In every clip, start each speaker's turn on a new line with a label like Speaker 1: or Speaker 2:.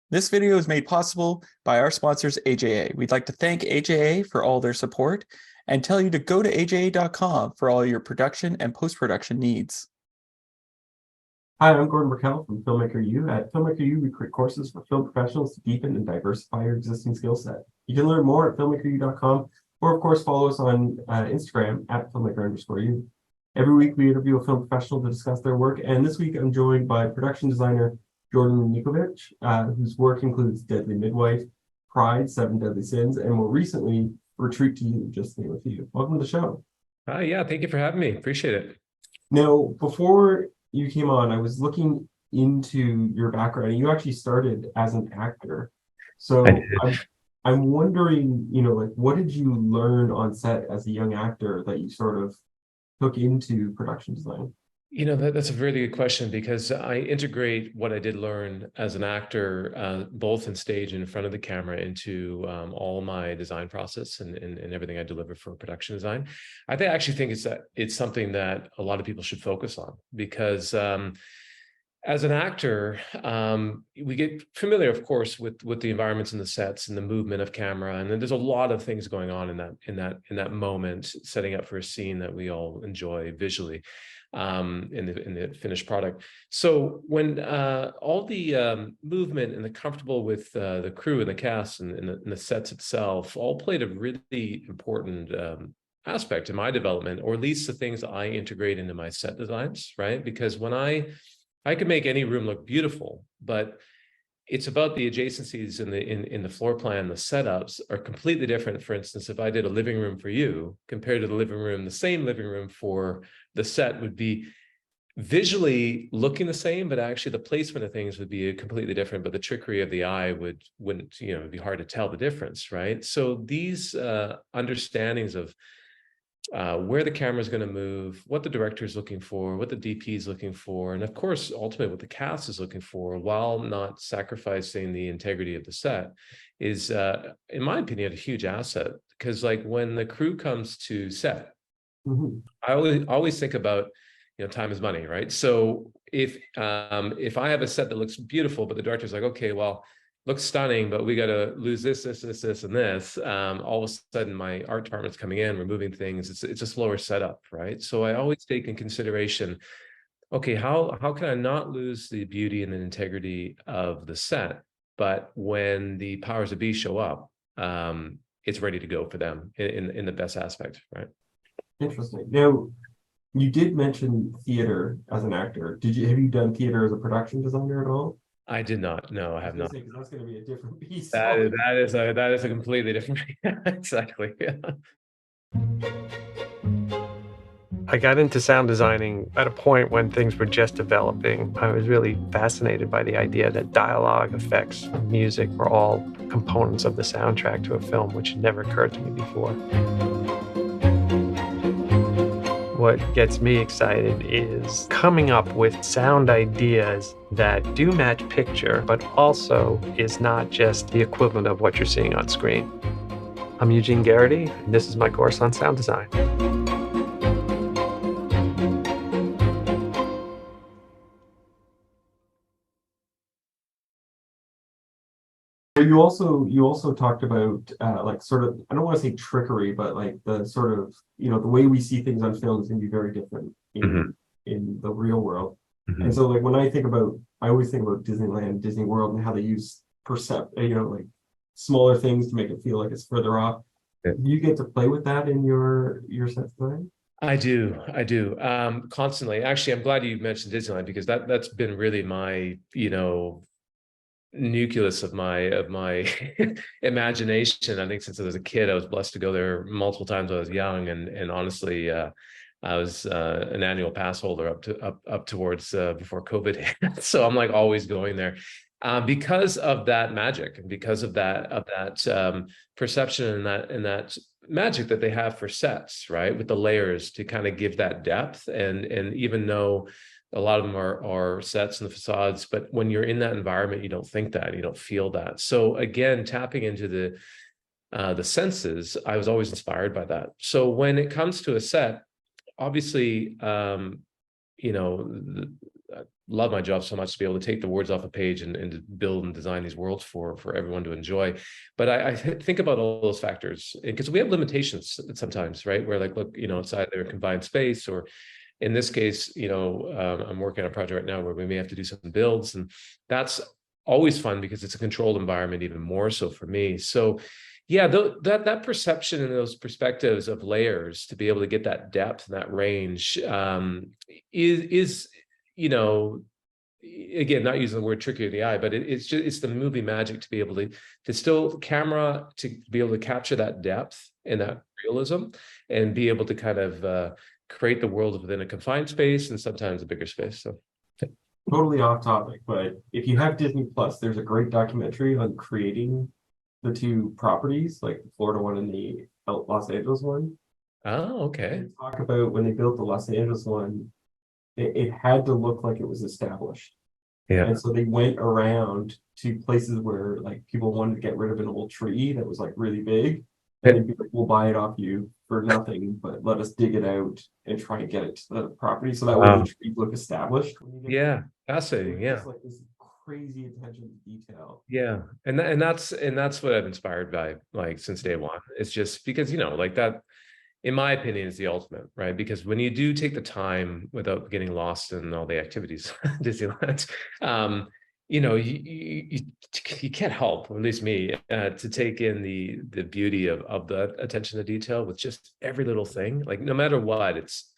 Speaker 1: This video is made possible by our sponsors, AJA. We'd like to thank AJA for all their support and tell you to go to aja.com for all your production and post-production needs.
Speaker 2: Hi, I'm Gordon Burkell from Filmmaker U. At Filmmaker U, we create courses for film professionals to deepen and diversify your existing skill set. You can learn more at filmmakeru.com, or of course, follow us on Instagram at filmmaker_u. Every week, we interview a film professional to discuss their work, and this week, I'm joined by production designer Jordan Ninkovich, whose work includes Deadly Midwife, Pride, Seven Deadly Sins, and more recently, Retreat to You, just to name a few. Welcome to the show.
Speaker 3: Yeah, thank you for having me. Appreciate it.
Speaker 2: Now, before you came on, I was looking into your background, and you actually started as an actor. So I'm wondering, like, what did you learn on set as a young actor that you sort of took into production design?
Speaker 3: That's a really good question, because I integrate what I did learn as an actor, both in stage and in front of the camera, into all my design process and everything I deliver for production design. Actually think it's something that a lot of people should focus on, because as an actor, we get familiar, of course, with the environments and the sets and the movement of camera, and then there's a lot of things going on in that moment, setting up for a scene that we all enjoy visually. In the finished product. So when all the movement and the comfortable with the crew and the cast and the sets itself all played a really important aspect in my development, or at least the things that I integrate into my set designs, right? Because when I could make any room look beautiful, but it's about the adjacencies in the floor plan. The setups are completely different. For instance, if I did a living room for you compared to the same living room for the set would be visually looking the same, but actually the placement of things would be completely different. But the trickery of the eye wouldn't, it'd be hard to tell the difference, right? So these understandings of where the camera is going to move, what the director is looking for, what the DP is looking for, and of course, ultimately what the cast is looking for, while not sacrificing the integrity of the set, is, in my opinion, a huge asset. Because like when the crew comes to set, I always think about, time is money, right? So if I have a set that looks beautiful, but the director's like, okay, well, looks stunning, but we got to lose this, and this. All of a sudden, my art department's coming in, removing things. It's a slower setup, right? So I always take in consideration, okay, how can I not lose the beauty and the integrity of the set, but when the powers that be show up, it's ready to go for them in the best aspect, right?
Speaker 2: Interesting. Now, you did mention theater as an actor. Have you done theater as a production designer at all?
Speaker 3: I did not. No, I have not.
Speaker 2: Because that's going to be a different piece.
Speaker 3: That is a completely different. Exactly. Yeah.
Speaker 4: I got into sound designing at a point when things were just developing. I was really fascinated by the idea that dialogue, effects, and music were all components of the soundtrack to a film, which had never occurred to me before. What gets me excited is coming up with sound ideas that do match picture, but also is not just the equivalent of what you're seeing on screen. I'm Eugene Garrity, and this is my course on sound design.
Speaker 2: You also talked about like sort of, I don't want to say trickery, but like the sort of, the way we see things on film is going to be very different in the real world. And so like when I always think about Disneyland, Disney World, and how they use like smaller things to make it feel like it's further off. Yeah. Do you get to play with that in your set design?
Speaker 3: I do. Constantly. Actually, I'm glad you mentioned Disneyland, because that's been really my, nucleus of my imagination. I think since I was a kid, I was blessed to go there multiple times when I was young, and honestly, I was an annual pass holder up towards before COVID hit. So I'm like always going there because of that magic, and because of that perception and that magic that they have for sets, right, with the layers to kind of give that depth, and even though a lot of them are sets and the facades, but when you're in that environment, you don't think that, you don't feel that. So again, tapping into the senses, I was always inspired by that. So when it comes to a set, obviously, I love my job so much to be able to take the words off a page and to build and design these worlds for everyone to enjoy. But I think about all those factors because we have limitations sometimes, right? Where like, look, it's either a confined space, or in this case, I'm working on a project right now where we may have to do some builds, and that's always fun because it's a controlled environment, even more so for me. So yeah, that perception and those perspectives of layers to be able to get that depth and that range is again, not using the word tricky of the eye, but it's the movie magic to be able to still camera to be able to capture that depth and that realism and be able to kind of create the world within a confined space and sometimes a bigger space. So
Speaker 2: Totally off topic, but if you have Disney Plus, there's a great documentary on creating the two properties, like the Florida one and the Los Angeles one.
Speaker 3: Oh, okay.
Speaker 2: They talk about when they built the Los Angeles one, it had to look like it was established.
Speaker 3: Yeah.
Speaker 2: And so they went around to places where like people wanted to get rid of an old tree that was like really big. And they'd be like, we'll buy it off you for nothing, but let us dig it out and try and get it to the property. So that way the trees look established.
Speaker 3: Yeah, fascinating. Yeah.
Speaker 2: It's like this crazy attention to detail.
Speaker 3: Yeah, and that's what I've inspired by like since day one. It's just because like that, in my opinion, is the ultimate, right? Because when you do take the time without getting lost in all the activities, Disneyland, you can't help, or at least me, to take in the beauty of the attention to detail with just every little thing. Like no matter what, it's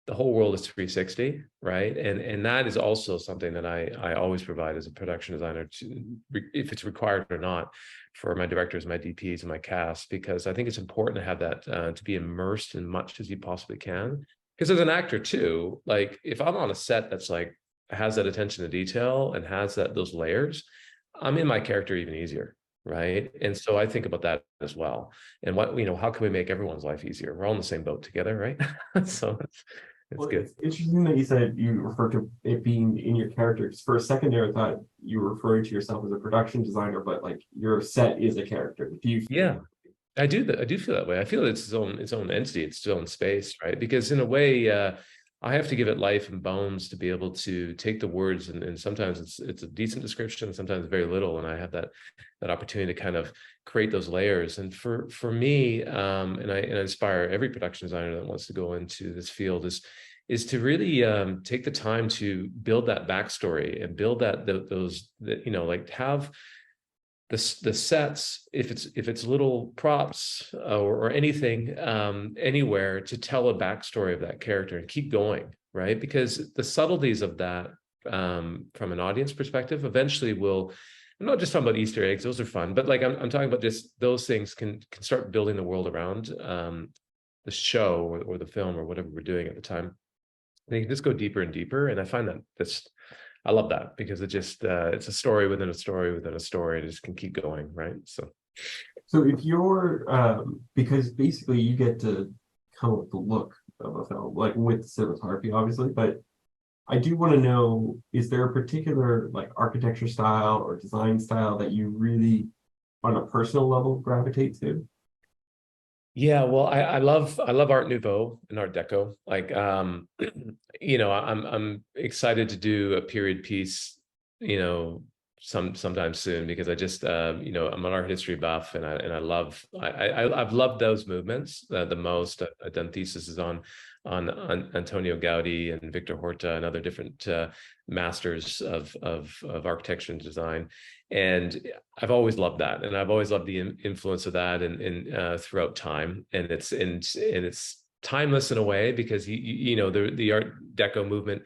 Speaker 3: the whole world is 360, right? And that is also something that I always provide as a production designer, to if it's required or not, for my directors, my DPs, and my cast, because I think it's important to have that to be immersed in much as you possibly can. Because as an actor too, like if I'm on a set that's like has that attention to detail and has those layers, I'm in my character even easier. Right. And so I think about that as well. And how can we make everyone's life easier? We're all in the same boat together, right? So it's good.
Speaker 2: It's interesting that you said you refer to it being in your character. Because for a second there, I thought you were referring to yourself as a production designer, but like your set is a character.
Speaker 3: Yeah, I do that. I do feel that way. I feel it's its own entity, its own space, right? Because in a way, I have to give it life and bones to be able to take the words, and sometimes it's a decent description, sometimes very little, and I have that opportunity to kind of create those layers. And for me, and I inspire every production designer that wants to go into this field is to really take the time to build that backstory and build like have the sets, if it's little props or anything anywhere, to tell a backstory of that character and keep going, right? Because the subtleties of that from an audience perspective eventually will. I'm not just talking about Easter eggs; those are fun, but like I'm talking about just those things can start building the world around the show or the film or whatever we're doing at the time. And you can just go deeper and deeper, and I find that I love that because it just it's a story within a story within a story. It just can keep going, right? So
Speaker 2: if you're because basically you get to come up with the look of a film, like with cinematography, obviously, but I do want to know, is there a particular like architecture style or design style that you really, on a personal level, gravitate to?
Speaker 3: Yeah, well, I love Art Nouveau and Art Deco. Like, I'm excited to do a period piece, sometime soon, because I just, I'm an art history buff, and I've loved those movements the most. I've done theses on Antonio Gaudi and Victor Horta and other different masters of architecture and design. And I've always loved that, and I've always loved the influence of that and throughout time. And it's timeless in a way, because the Art Deco movement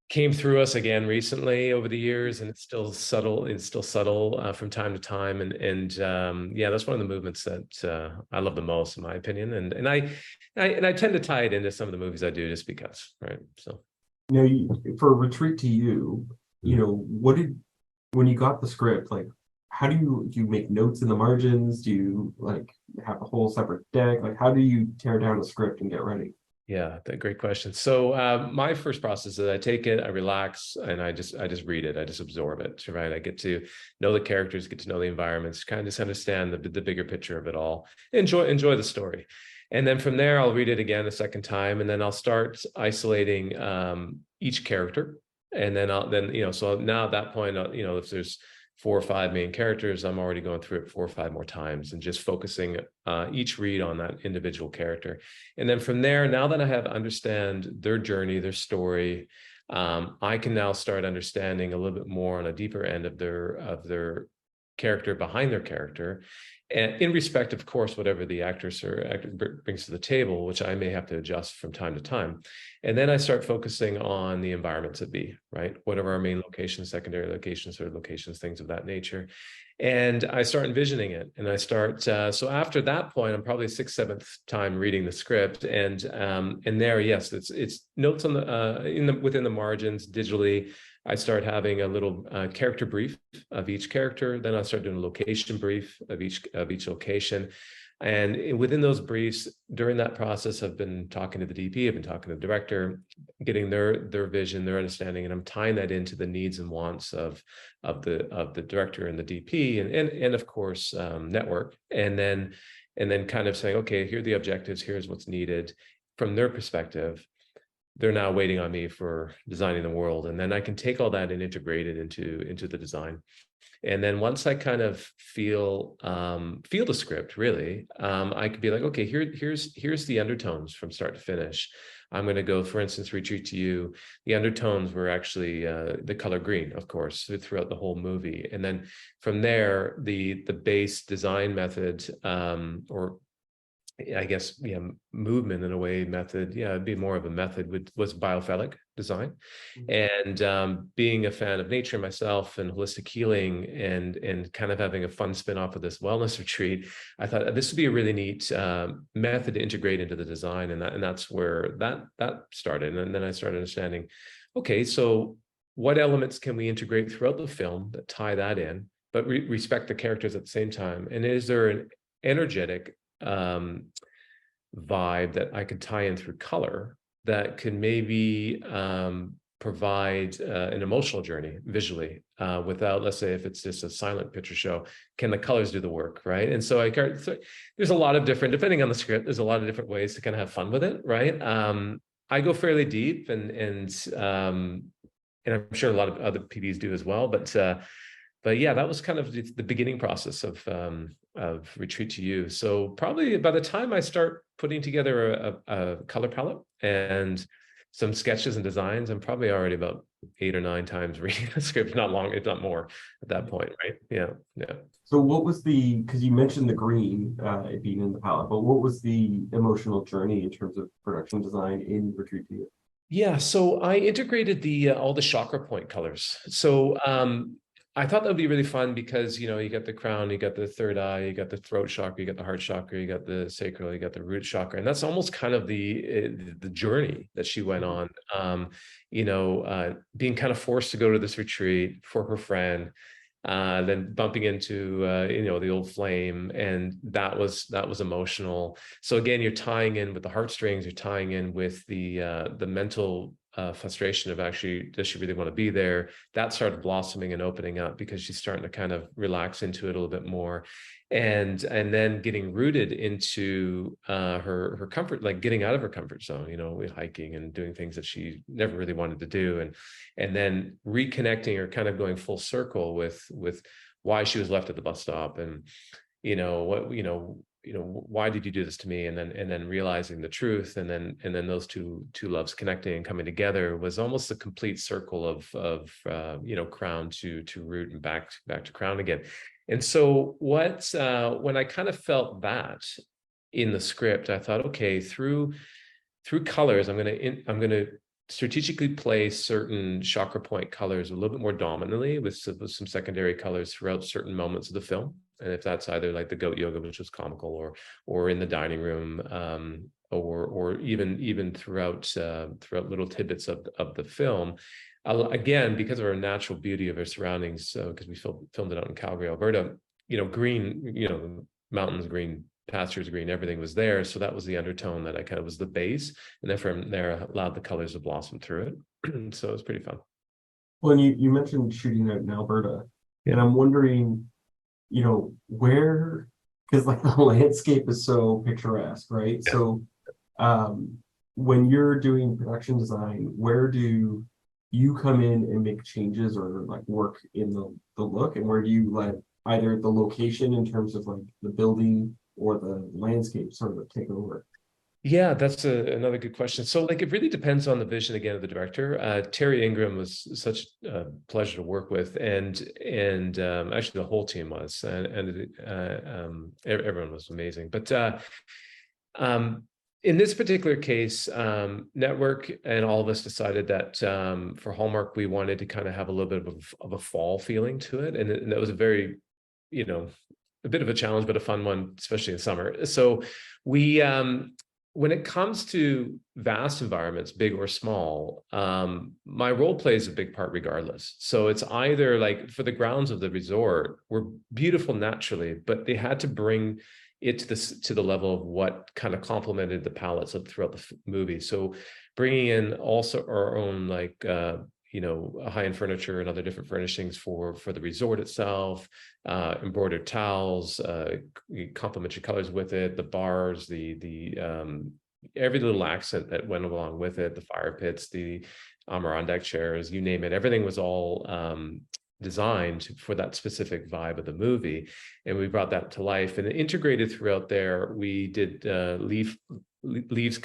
Speaker 3: came through us again recently over the years, and it's still subtle. It's still subtle from time to time, and that's one of the movements that I love the most, in my opinion. And I tend to tie it into some of the movies I do, just because, right? So,
Speaker 2: for Retreat to You, when you got the script, like, how do you make notes in the margins? Do you like have a whole separate deck? Like, how do you tear down a script and get ready?
Speaker 3: Yeah, great question. So my first process is I take it, I relax, and I just read it. I just absorb it, right? I get to know the characters, get to know the environments, kind of just understand the bigger picture of it all. Enjoy the story. And then from there, I'll read it again a second time, and then I'll start isolating each character. And then so now at that point, if there's 4 or 5 main characters, I'm already going through it 4 or 5 more times and just focusing each read on that individual character. And then from there, now that I have understand their journey, their story, I can now start understanding a little bit more on a deeper end of their character behind their character. And in respect, of course, whatever the actor brings to the table, which I may have to adjust from time to time. And then I start focusing on the environments at B, right? What are our main locations, secondary locations, third locations, things of that nature. And I start envisioning it. And I start, so after that point, I'm probably 6th, 7th time reading the script. And there, yes, it's notes on within the margins digitally. I start having a little character brief of each character. Then I start doing a location brief of each location. And within those briefs, during that process, I've been talking to the DP, I've been talking to the director, getting their vision, their understanding, and I'm tying that into the needs and wants of the director and the DP, and of course network, and then kind of saying, okay, here are the objectives, here's what's needed from their perspective. They're now waiting on me for designing the world, and then I can take all that and integrate it into the design. And then once I kind of feel the script, really, I could be like, okay, here's the undertones from start to finish. I'm going to go, for instance, Retreat to You. The undertones were actually the color green, of course, throughout the whole movie. And then from there, the base design method, or I guess, movement in a way method. Yeah, it'd be more of a method was biophilic design. And being a fan of nature myself and holistic healing and kind of having a fun spin off of this wellness retreat, I thought this would be a really neat method to integrate into the design. And that's where that started. And then I started understanding, okay, so what elements can we integrate throughout the film that tie that in, but respect the characters at the same time? And is there an energetic vibe that I could tie in through color that could maybe provide an emotional journey visually without, let's say, if it's just a silent picture show, can the colors do the work, right? And so there's a lot of different, depending on the script, there's a lot of different ways to kind of have fun with it, right? I go fairly deep, and I'm sure a lot of other PDs do as well, but yeah, that was kind of the beginning process of Retreat to You. So probably by the time I start putting together a color palette and some sketches and designs, I'm probably already about 8 or 9 times reading the script, not long, if not more at that point, right? Yeah.
Speaker 2: So what was because you mentioned the green, it being in the palette, but what was the emotional journey in terms of production design in Retreat to You?
Speaker 3: Yeah, so I integrated all the chakra point colors. So I thought that would be really fun because, you got the crown, you got the third eye, you got the throat chakra, you got the heart chakra, you got the sacral, you got the root chakra. And that's almost kind of the journey that she went on, being kind of forced to go to this retreat for her friend, then bumping into, the old flame. And that was emotional. So again, you're tying in with the heartstrings, you're tying in with the mental frustration of actually, does she really want to be there? That started blossoming and opening up because she's starting to kind of relax into it a little bit more, and then getting rooted into her comfort, like getting out of her comfort zone, hiking and doing things that she never really wanted to do, and then reconnecting or kind of going full circle with why she was left at the bus stop, and why did you do this to me? And then realizing the truth, and then those two loves connecting and coming together was almost a complete circle of crown to root and back to crown again. And so when I kind of felt that in the script, I thought, okay, through colors, I'm gonna strategically place certain chakra point colors a little bit more dominantly with some secondary colors throughout certain moments of the film. And if that's either like the goat yoga, which was comical, or in the dining room, or even throughout little tidbits of the film, again, because of our natural beauty of our surroundings, because we filmed it out in Calgary, Alberta, green, mountains, green pastures, green, everything was there. So that was the undertone that I kind of was the base, and then from there I allowed the colors to blossom through it. So it was pretty fun.
Speaker 2: Well, and you mentioned shooting out in Alberta,
Speaker 3: Yeah.
Speaker 2: and I'm wondering, where, because like the landscape is so picturesque, right?
Speaker 3: Yeah.
Speaker 2: So when you're doing production design, where do you come in and make changes or like work in the look, and where do you let either the location in terms of like the building or the landscape sort of take over?
Speaker 3: Yeah, that's another good question. So like, it really depends on the vision again of the director. Terry Ingram was such a pleasure to work with, and actually the whole team was, and everyone was amazing. But in this particular case, Network and all of us decided that for Hallmark, we wanted to kind of have a little bit of a fall feeling to it, and that was a very, you know, a bit of a challenge, but a fun one, especially in summer. So we when it comes to vast environments, big or small, my role plays a big part regardless. So it's either like for the grounds of the resort were beautiful naturally, but they had to bring it to the level of what kind of complemented the palettes throughout the movie. So bringing in also our own like you know, high-end furniture and other different furnishings for the resort itself, embroidered towels, complementary colors with it, the bars, the every little accent that went along with it, the fire pits, the Adirondack chairs, you name it, everything was all designed for that specific vibe of the movie, and we brought that to life. And integrated throughout there, we did leaves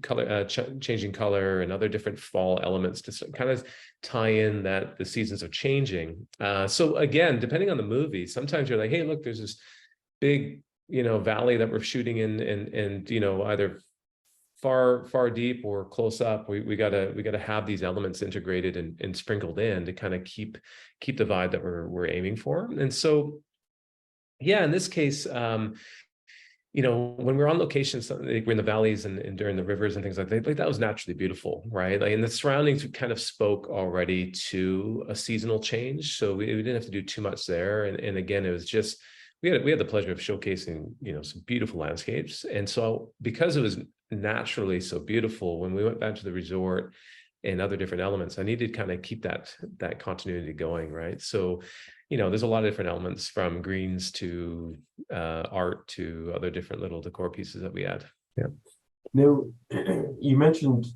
Speaker 3: color changing color and other different fall elements to kind of tie in that the seasons are changing. So again, depending on the movie, sometimes you're like, hey, look, there's this big, you know, valley that we're shooting in, and you know, either far deep or close up, we gotta have these elements integrated and sprinkled in to kind of keep the vibe that we're aiming for. And so yeah, in this case, you know, when we're on locations, like we're in the valleys and during the rivers and things like that was naturally beautiful, right? Like, and the surroundings kind of spoke already to a seasonal change, so we didn't have to do too much there. And again, it was just we had the pleasure of showcasing, you know, some beautiful landscapes. And so because it was naturally so beautiful, when we went back to the resort and other different elements, I needed to kind of keep that continuity going, right? So, you know, there's a lot of different elements, from greens to art to other different little decor pieces that we add. Yeah.
Speaker 2: Now, you mentioned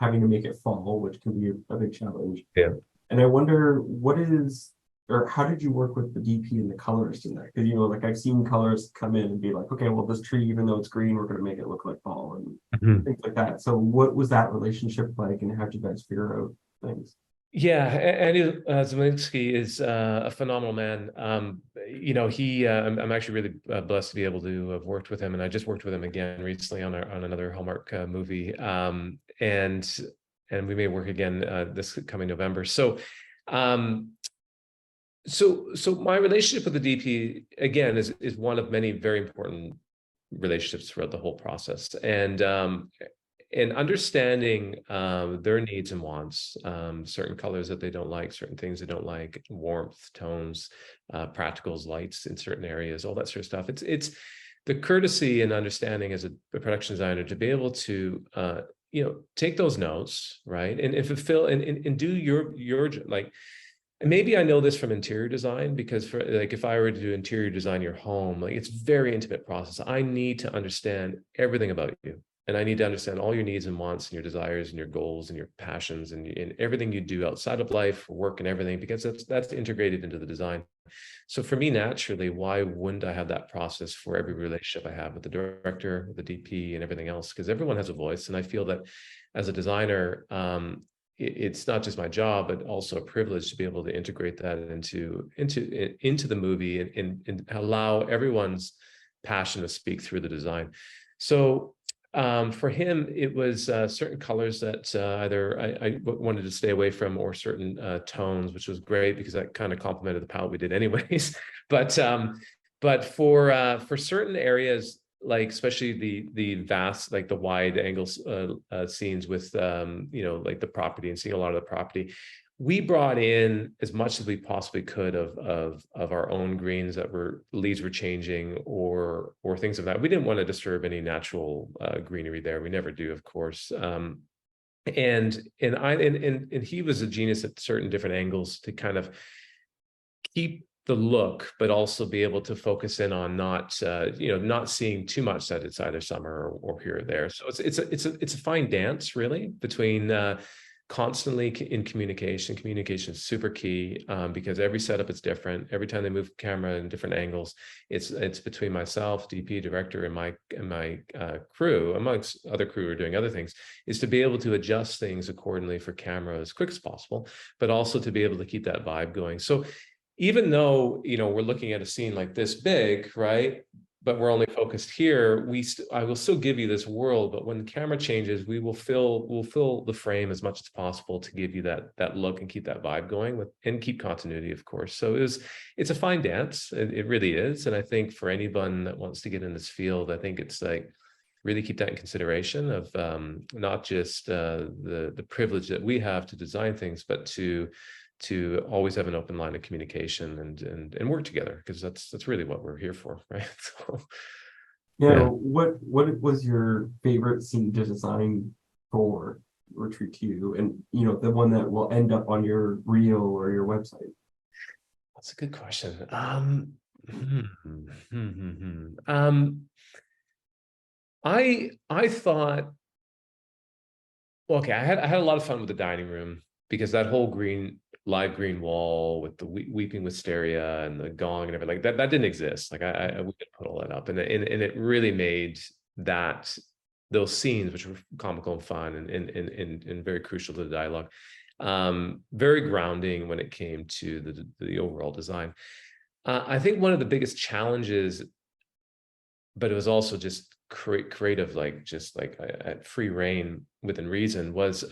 Speaker 2: having to make it fall, which can be a big challenge.
Speaker 3: Yeah.
Speaker 2: And I wonder how did you work with the DP and the colorist in that? Because, you know, like I've seen colorists come in and be like, okay, well, this tree, even though it's green, we're going to make it look like fall and things like that. So what was that relationship like, and how did you guys figure out things?
Speaker 3: Yeah, Andy Zielinski is a phenomenal man. You know, I'm actually really blessed to be able to have worked with him, and I just worked with him again recently on another Hallmark movie, and we may work again this coming November. So, so my relationship with the DP again is one of many very important relationships throughout the whole process, and understanding their needs and wants, certain colors that they don't like, certain things they don't like, warmth, tones, practicals, lights in certain areas, all that sort of stuff. It's the courtesy and understanding as a production designer to be able to you know, take those notes, right, and fulfill and do your like. And maybe I know this from interior design, because for like, if I were to do interior design your home, like it's a very intimate process. I need to understand everything about you. And I need to understand all your needs and wants and your desires and your goals and your passions and everything you do outside of life, work and everything, because that's integrated into the design. So for me, naturally, why wouldn't I have that process for every relationship I have with the director, the DP, and everything else? Because everyone has a voice. And I feel that as a designer, it's not just my job, but also a privilege to be able to integrate that into the movie and allow everyone's passion to speak through the design. So for him, it was certain colors that either I wanted to stay away from, or certain tones, which was great because that kind of complemented the palette we did anyways. But for certain areas, like especially the vast, like the wide angles scenes with you know, like the property and seeing a lot of the property, we brought in as much as we possibly could of our own greens that leaves were changing or things of that. We didn't want to disturb any natural greenery there. We never do, of course. And he was a genius at certain different angles to kind of keep the look, but also be able to focus in on not not seeing too much that it's either summer or here or there. So it's a fine dance really between constantly in communication. Communication is super key, because every setup is different. Every time they move camera in different angles, it's between myself, DP, director, and my crew, amongst other crew who are doing other things, is to be able to adjust things accordingly for camera as quick as possible, but also to be able to keep that vibe going. So even though, we're looking at a scene like this big, right, but we're only focused here, I will still give you this world, but when the camera changes, we'll fill the frame as much as possible to give you that look and keep that vibe going and keep continuity, of course. So it's a fine dance. It really is. And I think for anyone that wants to get in this field, I think it's like, really keep that in consideration of not just the privilege that we have to design things, but to always have an open line of communication and work together, because that's really what we're here for, right? So,
Speaker 2: yeah. What was your favorite scene to design for Retreat to You, and the one that will end up on your reel or your website?
Speaker 3: That's a good question. I thought, okay, I had a lot of fun with the dining room, because that whole live green wall with the weeping wisteria and the gong and everything, like that didn't exist. Like we could put all that up, and it really made those scenes, which were comical and fun and very crucial to the dialogue, very grounding when it came to the overall design. I think one of the biggest challenges, but it was also just creative, like just like at free reign within reason, was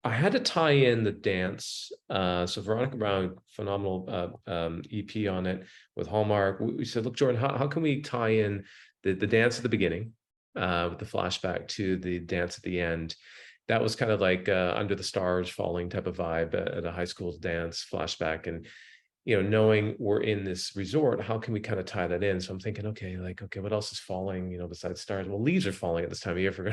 Speaker 3: I had to tie in the dance. So Veronica Brown, phenomenal EP on it with Hallmark. We said, look, Jordan, how can we tie in the dance at the beginning with the flashback to the dance at the end? That was kind of like under the stars falling type of vibe at a high school dance flashback. And knowing we're in this resort, how can we kind of tie that in? So I'm thinking, okay, what else is falling, besides stars? Well, leaves are falling at this time of year for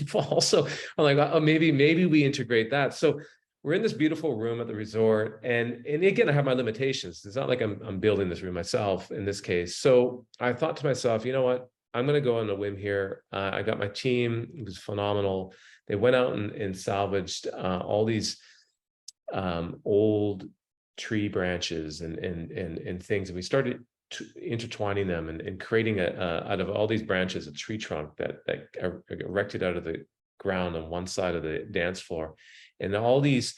Speaker 3: fall. So I'm like, oh, maybe we integrate that. So we're in this beautiful room at the resort. And again, I have my limitations. It's not like I'm building this room myself in this case. So I thought to myself, you know what? I'm going to go on a whim here. I got my team. It was phenomenal. They went out and salvaged all these old tree branches and things, and we started intertwining them and creating out of all these branches a tree trunk that erected out of the ground on one side of the dance floor, and all these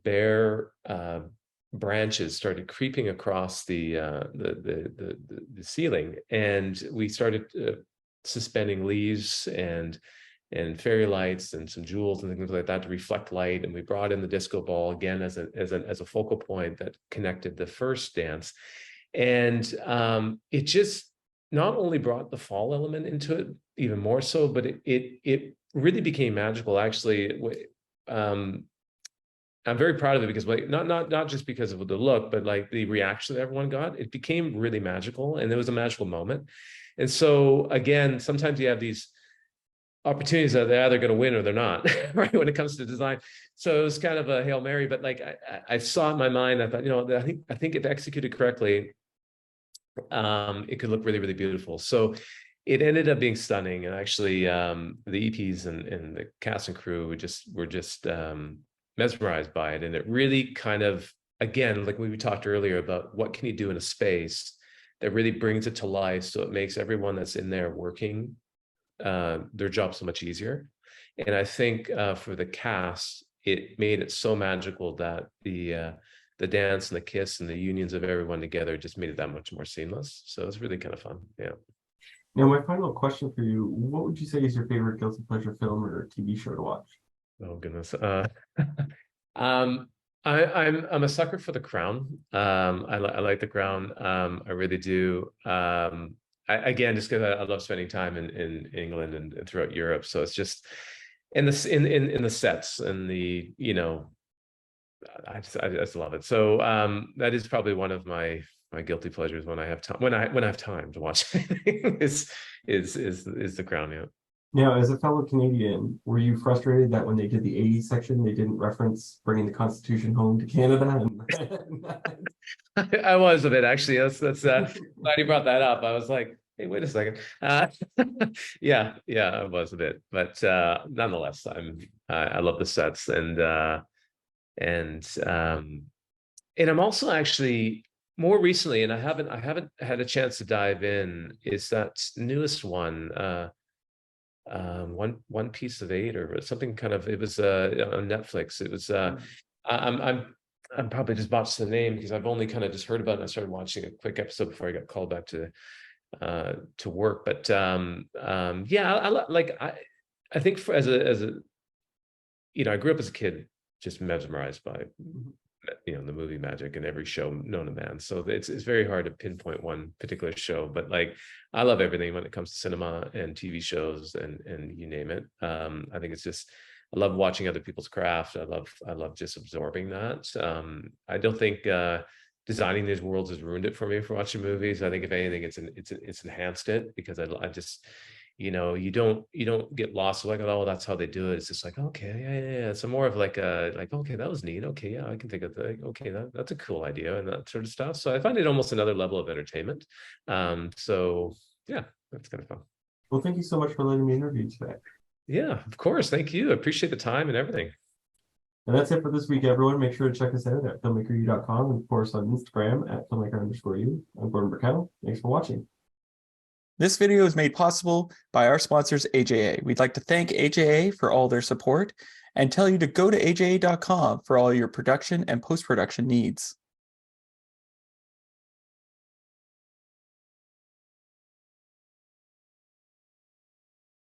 Speaker 3: bare branches started creeping across the ceiling, and we started suspending leaves and fairy lights and some jewels and things like that to reflect light. And we brought in the disco ball again as a focal point that connected the first dance. And it just not only brought the fall element into it even more so, but it really became magical. Actually, I'm very proud of it, because not just because of the look, but like the reaction that everyone got. It became really magical, and it was a magical moment. And so again, sometimes you have these opportunities that they're either going to win or they're not, right, when it comes to design. So it was kind of a Hail Mary, but like I saw in my mind, I thought, I think if executed correctly, it could look really, really beautiful. So it ended up being stunning. And actually the EPs and the cast and crew were just mesmerized by it. And it really kind of, again, like we talked earlier about what can you do in a space that really brings it to life, so it makes everyone that's in there working their job so much easier. And I think for the cast, it made it so magical that the dance and the kiss and the unions of everyone together just made it that much more seamless. So it was really kind of fun. Yeah.
Speaker 2: Now, my final question for you: what would you say is your favorite guilty pleasure film or TV show to watch?
Speaker 3: Oh goodness. I'm a sucker for The Crown. I like The Crown. I really do. Again, just because I love spending time in England and throughout Europe. So it's just in the sets and the, I just love it. So that is probably one of my guilty pleasures when I have time, when I have time to watch anything is The Crown. Yeah.
Speaker 2: Now, as a fellow Canadian, were you frustrated that when they did the 80s section, they didn't reference bringing the Constitution home to Canada?
Speaker 3: I was a bit actually. That's glad you brought that up. I was like, hey, wait a second. Yeah, I was a bit, but nonetheless, I love the sets and I'm also actually more recently, and I haven't had a chance to dive in, is that newest one, one piece of eight or something kind of, it was on Netflix. It was I'm probably just botched the name because I've only kind of just heard about it and I started watching a quick episode before I got called back to work. But yeah, I think as a I grew up as a kid just mesmerized by the movie magic and every show known to man. So it's very hard to pinpoint one particular show, but like I love everything when it comes to cinema and TV shows and you name it. I think it's just, I love watching other people's craft. I love just absorbing that. I don't think designing these worlds has ruined it for me for watching movies. I think if anything, it's enhanced it because I just, you don't get lost like, oh, that's how they do it. It's just like, okay, yeah. So more of like okay, that was neat. Okay, yeah, I can think of that. Okay, that's a cool idea and that sort of stuff. So I find it almost another level of entertainment. So yeah, that's kind of fun.
Speaker 2: Well, thank you so much for letting me interview today.
Speaker 3: Yeah, of course. Thank you. I appreciate the time and everything.
Speaker 2: And that's it for this week, everyone. Make sure to check us out at filmmakeru.com and of course on Instagram at filmmaker_you. I'm Gordon Burkell. Thanks for watching.
Speaker 1: This video is made possible by our sponsors, AJA. We'd like to thank AJA for all their support and tell you to go to aja.com for all your production and post-production needs.